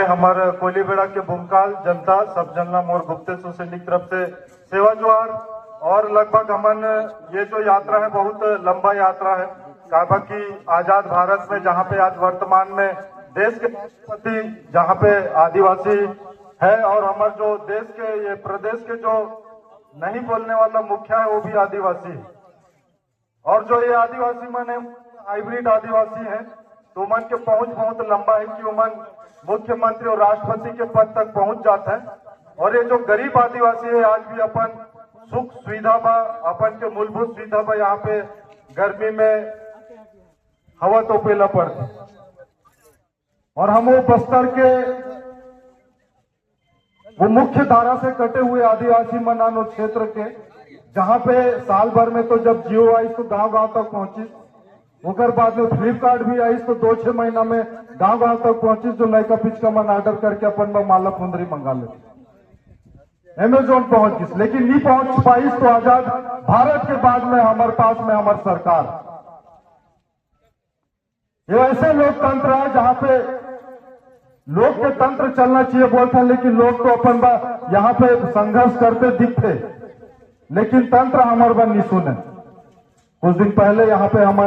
हमारे कोलीबेड़ा के भूमकाल जनता सब जनला मोर गुप्तेश्वर सैनिक तरफ से सेवा जोहार। और लगभग हमन ये जो यात्रा है बहुत लंबा यात्रा है काबा की आजाद भारत में, जहाँ पे आज वर्तमान में देश के राष्ट्रपति जहाँ पे आदिवासी है और हमारे जो देश के ये प्रदेश के जो नहीं बोलने वाला मुखिया है वो भी आदिवासी है। और जो ये आदिवासी मन है हाइब्रिड आदिवासी है, तो मन के पहुंच बहुत लंबा है कि मन मुख्यमंत्री और राष्ट्रपति के पद तक पहुंच जाता है। और ये जो गरीब आदिवासी है आज भी अपन सुख सुविधा बा, अपन के मूलभूत सुविधा बा, यहाँ पे गर्मी में हवा तो पेला पड़ती। और हम वो बस्तर के वो मुख्य धारा से कटे हुए आदिवासी मनानो क्षेत्र के, जहाँ पे साल भर में तो जब जियो आई तो गांव गांव तक पहुंची, उकर बाद में फ्लिपकार्ट भी आई तो 2-6 महीना में गांव गांव तक पहुंची, जो लड़का पिच का मन ऑर्डर करके अपन में माला फुंदरी मंगा लेते, अमेजोन पहुंच गई। लेकिन नहीं पहुंच पाई तो आजाद भारत के बाद में हमारे पास में हमारी सरकार, ये ऐसे लोकतंत्र है जहां पे लोग के तंत्र चलना चाहिए बोलते हैं, लेकिन लोग तो अपन यहाँ पे संघर्ष करते दिखते, लेकिन तंत्र हमारे बन नहीं सुने। कुछ दिन पहले यहाँ पे हम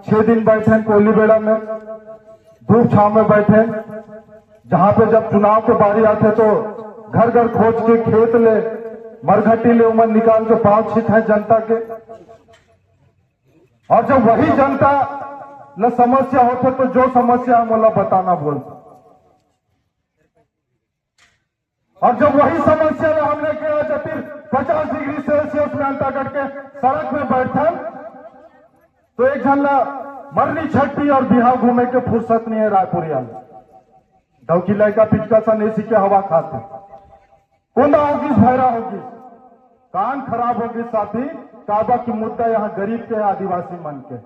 6 दिन बैठे कोलीबेड़ा में, धूप छाव में बैठे, जहां पे जब चुनाव के बारी आते तो घर घर खोज के खेत ले मरघटी ले उमर निकाल के पांव छित है जनता के। और जब वही जनता न समस्या होते तो जो समस्या है मोला बताना बोलते, और जब वही समस्या में हमने किया जब फिर 50 डिग्री सेल्सियस में अंता करके सड़क में बैठे तो एक झल्ला मरनी छट्टी और बिहार घूमे के फुर्सत नहीं है रायपुरिया में। डौकी लड़का पिचका सा नेसी के हवा खाते, कोंदा होगी भैरा होगी, कान खराब होगी साथी। काबा की मुद्दा यहाँ गरीब के आदिवासी मन के,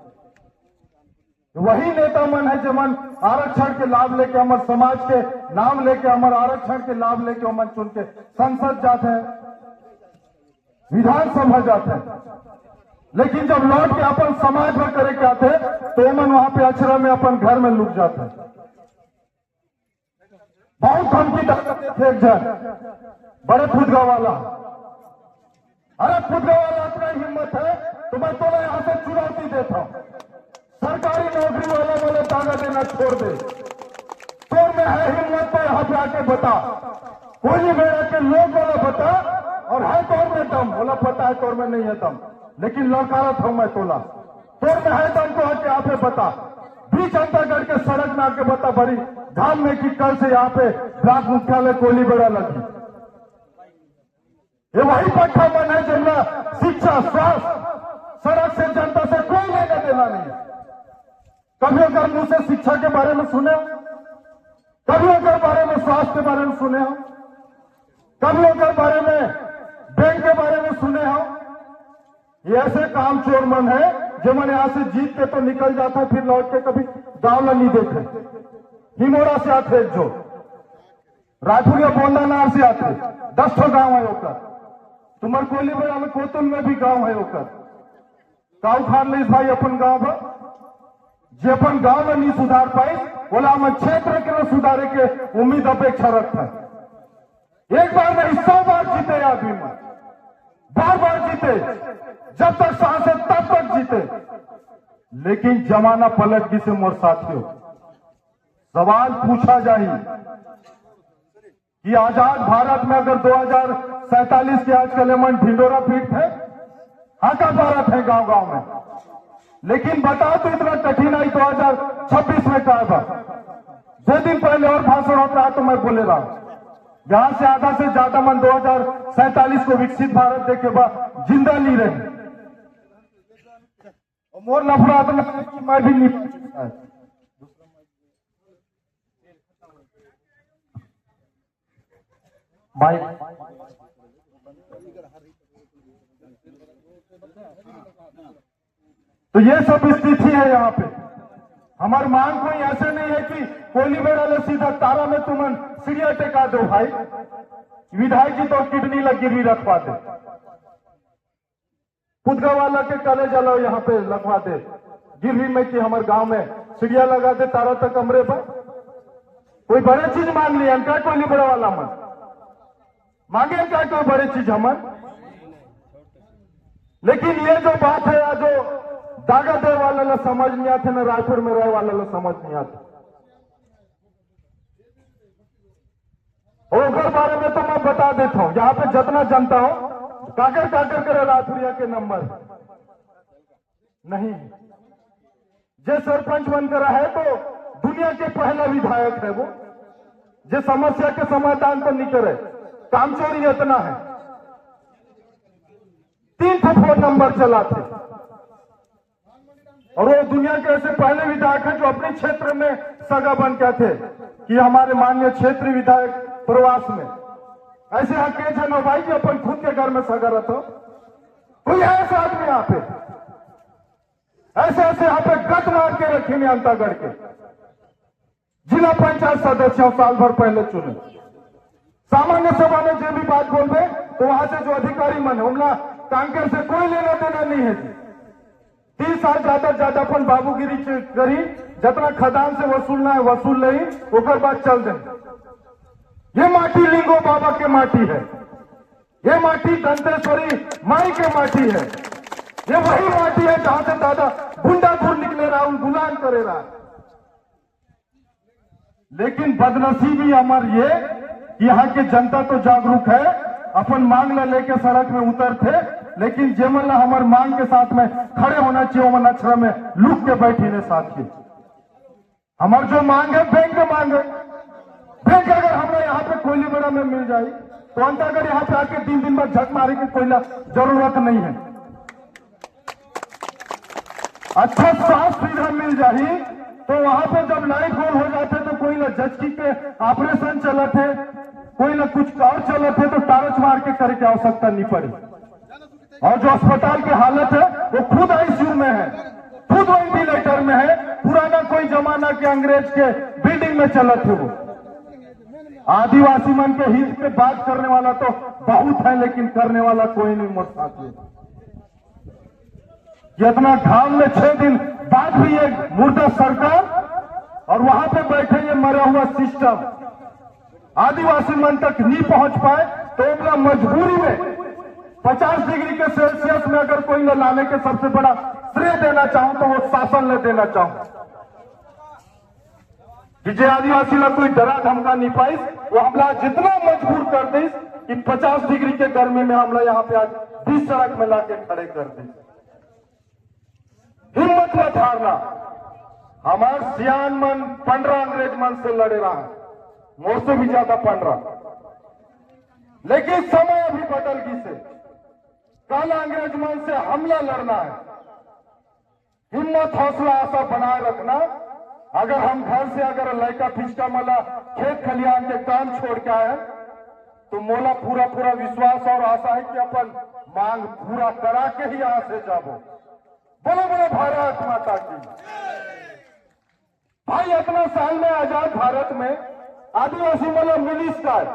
वही नेता मन है जो मन आरक्षण के लाभ लेके हमारे समाज के नाम लेके हमारे आरक्षण के लाभ लेके मन चुन के संसद जाते हैं, विधानसभा जाते हैं, लेकिन जब लौट के अपन समाज में करे के आते तो मन वहां पे अचरा में अपन घर में लुक जाते हैं। बहुत धमकी डालते थे एक जन बड़े खुदगा वाला, अरे खुदगा वाला इतना हिम्मत है तो मैं तो यहां से चुनौती देता हूं, सरकारी नौकरी वाला बोले तागा देना छोड़ दे, चोर में है हिम्मत तो यहां पे आके बता, कोलीबेड़ा के लोग बोला बता, और है तोर में दम बोला पता है तोर में नहीं है दम, लेकिन लड़कारत हूं मैं तोला, तोर में है दम तो आके यहाँ पे बता, बीच अंतागढ़ के सड़क में आके बता बड़ी धाम में कि कल से यहाँ पे ब्लॉक मुख्यालय कोलीबेड़ा लगी। ये वही पट्टा मन है जिनका शिक्षा स्वास्थ्य सड़क से जनता से कोई लेना देना नहीं है। कभी अगर मुंह से शिक्षा के बारे में सुने हो, कभी अगर बारे में स्वास्थ्य के बारे में सुने हो, कभी अगर बारे में बैंक के बारे में सुने हो, ये ऐसे काम चोर मन है जो मैंने यहां से जीत के तो निकल जाता है, फिर लौट के कभी गांव में नहीं देखे। हिमोड़ा से आते जो रायपुर या बोंडानार से आते 10 ठो गांव है होकर, तुम्हारे कोलीबेड़ा में कोतुल में भी गांव है होकर, गांव खान ले भाई अपन गांव है जे अपन गांव में नहीं सुधार पाई बोला हम क्षेत्र के सुधारे के उम्मीद अपेक्षा रखता है। एक बार नहीं 100 बार जीते आदमी में, बार बार जीते, जब तक सांस है तब तक जीते, लेकिन जमाना पलट गई से मोर साथियों। सवाल पूछा जाए कि आजाद भारत में अगर 2047 के आज कल मन ढिंडोरा पीट है, हाका भारत है गांव गांव में, लेकिन बताओ तो इतना कठिनाई 2026 में क्या था। 2 दिन पहले और भाषण होता है तो मैं बोले रहा हूं, यहां से आधा से ज्यादा मन 2047 को विकसित भारत देखे बाद जिंदा नहीं रहे, मोर लफड़ा तो मैं भी नहीं। तो ये सब स्थिति है यहाँ पे। हमारी मांग कोई ऐसे नहीं है कि कोलीबेड़ा ले सीधा तारा में तुम सीढ़िया टेका दो भाई, विधायक जी तो किडनी लग गिरवी रखवा दे, खुदगा वाला के कले जलाओ यहाँ पे लगवा दे गिरवी में कि हमारे गांव में सीढ़िया लगा दे तारा तक कमरे पर, कोई बड़े चीज मांग लिया क्या? कोई लिबड़ा वाला मन मांगे क्या? कोई बड़ी चीज हमन? लेकिन ये जो बात है, जो दागा दे वाला ला समझ नहीं आते, ना रायपुर में रहे वाला ला समझ नहीं आते। और बारे में तो मैं बता देता हूं, यहाँ पे जितना जनता हो काकर काकर करे रायपुरिया के नंबर नहीं। जो सरपंच बनकर है तो दुनिया के पहला विधायक है वो, जो समस्या के समाधान तो नहीं करे। कामचोरी इतना है, 3 फोन नंबर चलाते, और वो दुनिया के ऐसे पहले विधायक हैं जो अपने क्षेत्र में सगा बन के थे कि हमारे माननीय क्षेत्रीय विधायक प्रवास में। ऐसे यहाँ के जनो भाई जी अपन खुद के घर में सगा रहते हो, कोई ऐसे आदमी यहाँ पे ऐसे ऐसे यहाँ पे गत मार के रखे अंतागढ़ के जिला पंचायत सदस्य साल भर पहले चुने। सामान्य सभा में जो भी बात बोलते तो वहां से जो अधिकारी मन हमला कांकर से कोई लेना देना नहीं है। 30 साल ज्यादा अपन बाबूगिरी करी, जितना खदान से वसूलना है वसूल नहीं, ओकर बाद चल दे। ये माटी लिंगो बाबा के माटी है, ये माटी दंतेश्वरी माई के माटी है, ये वही माटी है जहां से दादा गुंडाखोर निकले रहा, उन गुलाम करे रहा। लेकिन बदनसीबी हमार ये, यहाँ की जनता तो जागरूक है, अपन मांग ला लेके सड़क में उतरते, लेकिन जेमन हमारे मांग के साथ में खड़े होना चाहिए, वो अक्षर में लुक के बैठी ने साथ के। हमार जो मांग है बैंक में मांग है, बैंक अगर हमें यहाँ पे कोयली बड़ा में मिल जाए तो अंतागढ़ यहाँ पे आके 3 दिन बाद झक मारे की कोयला जरूरत नहीं है। अच्छा स्वास्थ्य सुविधा मिल जाए तो वहां पे जब लाइट गोल हो जाते तो कोई ना झचकी के ऑपरेशन चलते, कोई ना कुछ और चलते तो टारच मार के करे की आवश्यकता नहीं पड़ी। और जो अस्पताल की हालत है वो खुद आईसीयू में है, खुद वेंटिलेटर में है, पुराना कोई जमाना के अंग्रेज के बिल्डिंग में चलत है वो। आदिवासी मन के हित पे बात करने वाला तो बहुत है, लेकिन करने वाला कोई नहीं मोर साथी। इतना घाम में 6 दिन बाद भी ये मुर्दा सरकार और वहां पे बैठे ये मरा हुआ सिस्टम आदिवासी मन तक नहीं पहुंच पाए, तो उनका मजबूरी में 50 डिग्री के सेल्सियस में अगर कोई न लाने के सबसे बड़ा श्रेय देना चाहूं तो वो शासन ले देना चाहूं कि जे आदिवासी लोग कोई डरा धमका नहीं पाई, वो हमला जितना मजबूर कर दी कि 50 डिग्री के गर्मी में हमला यहाँ पे आज 20 सड़क में लाके खड़े कर दी। हिम्मत मत हारना। हमार सियान मन 15 अंग्रेज मन से लड़े रहा है, मोर से भी ज्यादा 15, लेकिन समय अभी बदल गई से काला अंग्रेज मन से हमला लड़ना है। हिम्मत हौसला आशा बनाए रखना। अगर हम घर से अगर लड़का फिचका मला खेत खलियान के काम छोड़ के आए तो मोला पूरा पूरा विश्वास और आशा है कि अपन मांग पूरा करा के ही यहां से जाबो। बोलो बोलो भारत माता की। भाई अपना साल में आजाद भारत में आदिवासी मतलब मिलिस्टार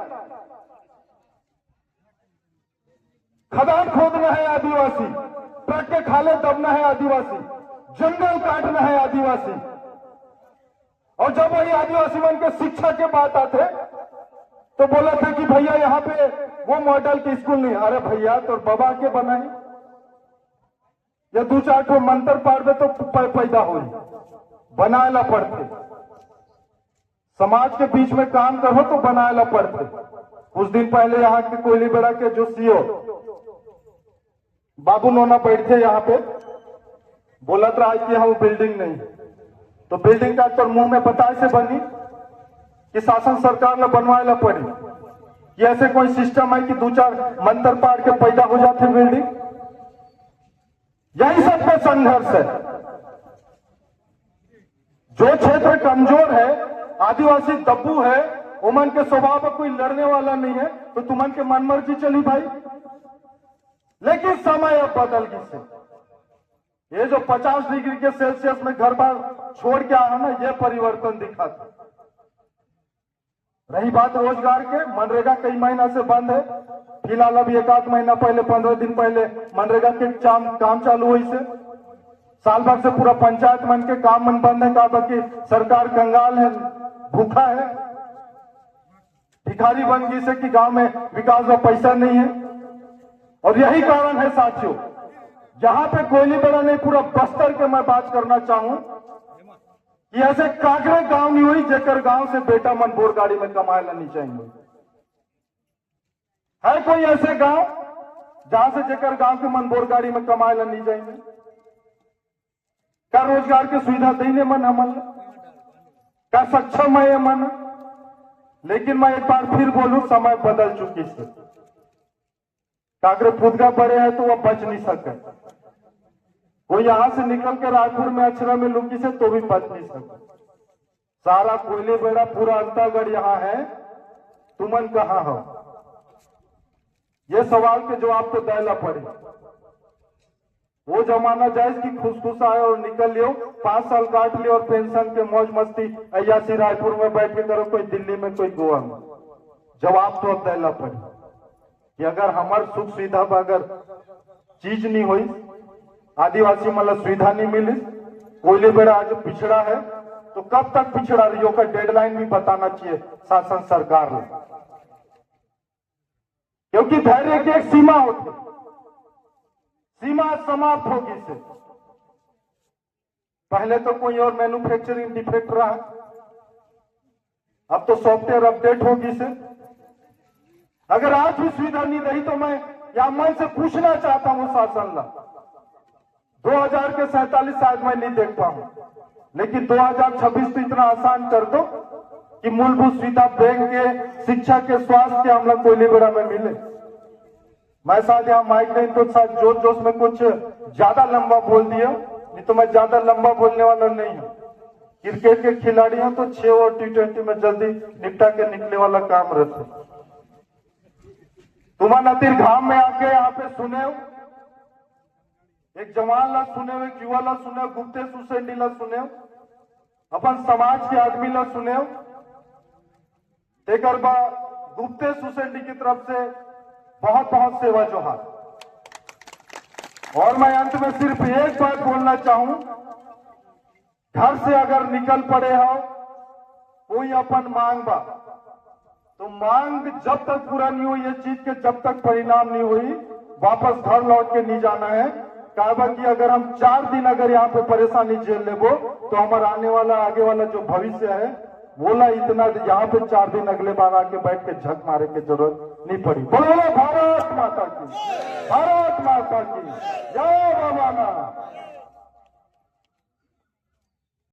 खदान खोदना है आदिवासी, ट्रक के खाले दबना है आदिवासी, जंगल काटना है आदिवासी। और जब वही आदिवासी मन के शिक्षा के बात आते तो बोला था कि भैया यहाँ पे वो मॉडल के स्कूल नहीं। अरे भैया तो बाबा के बनाई या 2-4 ठो मंत्र पाड़ दे तो पैदा हो, बनाएला पड़ते। समाज के बीच में काम करो तो बनाएला पड़ते। कुछ दिन पहले यहाँ के कोयली बेड़ा के जो सीओ बाबू नोना बैठे यहाँ पे, बोलत रहा कि हम बिल्डिंग नहीं, तो बिल्डिंग का तो मुंह में बताए से बनी कि शासन सरकार ने बनवाएला पड़ी कि ऐसे कोई सिस्टम है कि 2-4 मंत्र पाड़ के पैदा हो जाते बिल्डिंग। यही सब में संघर्ष है। जो क्षेत्र कमजोर है, आदिवासी दब्बू है, उमन के स्वभाव पर कोई लड़ने वाला नहीं है, तो तुमन के मनमर्जी चली भाई। लेकिन समय अब बदल गई से ये जो 50 डिग्री के सेल्सियस में घर बार छोड़ के आया ना, ये परिवर्तन दिखा था। रही बात रोजगार के, मनरेगा कई महीना से बंद है। फिलहाल अभी 1-8 महीना पहले 15 दिन पहले मनरेगा के काम चालू हुई से साल भर से पूरा पंचायत मन के काम मन बंद है। कहा कि सरकार कंगाल है, भूखा है, भिखारी बन गई से कि गांव में विकास का पैसा नहीं है। और यही कारण है साथियों, जहां पे कोयलीबेड़ा नहीं, पूरा बस्तर के मैं बात करना चाहूं कि ऐसे कागरे गांव नहीं हुई जेकर गांव से बेटा मन बोर गाड़ी में कमाए नहीं चाहिए। है कोई ऐसे गांव जहां से जेकर गांव के मन बोर गाड़ी में कमाए नहीं जाएंगे? क्या रोजगार की सुविधा देने मन हमन, क्या सक्षम है ये मन? लेकिन मैं एक बार फिर बोलूं, समय बदल चुकी से। कागरे फुदका पड़े हैं तो वह बच नहीं सके। कोई यहां से निकल के रायपुर में अक्षरा में लुकी से तो भी बच नहीं सके। सारा कोयलीबेड़ा पूरा अंतागढ़ यहां है, तुमन कहां हो? ये सवाल के जवाब तो देना पड़े। वो जमाना जायज की खुश आए और निकल लियो, 5 साल काट लियो और पेंशन के मौज मस्ती अयासी रायपुर में बैठ के करो, कोई दिल्ली में, कोई गोवा में। जवाब तो अब देना पड़े कि अगर हमार सुख सुविधा पर अगर चीज नहीं हुई, आदिवासी मतलब सुविधा नहीं मिली, कोयलीबेड़ा आज पिछड़ा है, तो कब तक पिछड़ा रही होगा? डेडलाइन भी बताना चाहिए शासन सरकार ने, क्योंकि धैर्य की एक सीमा होती, सीमा समाप्त होगी से। पहले तो कोई और मैन्युफैक्चरिंग डिफेक्ट रहा, अब तो सॉफ्टवेयर अपडेट होगी से। अगर आज भी सुविधा नहीं रही तो मैं या मन से पूछना चाहता हूं शासन ला, 2000 के 47 शायद मैं नहीं देख पाऊं, लेकिन 2026 तो इतना आसान कर दो कि मूलभूत सुविधा बैंक के, शिक्षा के, स्वास्थ्य के हम लोग कोयलीबेड़ा में मिले। मैं शायद यहाँ माइक नहीं तो शायद जोश जोश में कुछ ज्यादा लंबा बोल दिया, नहीं तो मैं ज्यादा लंबा बोलने वाला नहीं हूँ। क्रिकेट के खिलाड़ी हैं तो 6 और T20 में जल्दी निपटा के निकले वाला काम रहते। तुम्हारा नतीर घाम में आके यहाँ पे सुने, एक जवान ला सुने, एक युवा ला सुने, गुप्ते सुसेंडी ला सुने, अपन समाज के आदमी ला सुने। एक गुप्ते सुसेंडी की तरफ से बहुत बहुत सेवा जोहार। और मैं अंत में सिर्फ एक बात बोलना चाहूं, घर से अगर निकल पड़े हो कोई अपन मांग बा, तो मांग जब तक पूरा नहीं हुई, ये चीज के जब तक परिणाम नहीं हुई, वापस घर लौट के नहीं जाना है। कहा कि अगर हम 4 दिन अगर यहाँ पे परेशानी झेल लेबो तो हमारा आने वाला, आगे वाला जो भविष्य है बोला इतना, यहाँ पे 4 दिन अगले बार आके बैठ के झक मारे की जरूरत नहीं पड़ी। बोलो भारत माता की, भारत माता की जय। बाबा ना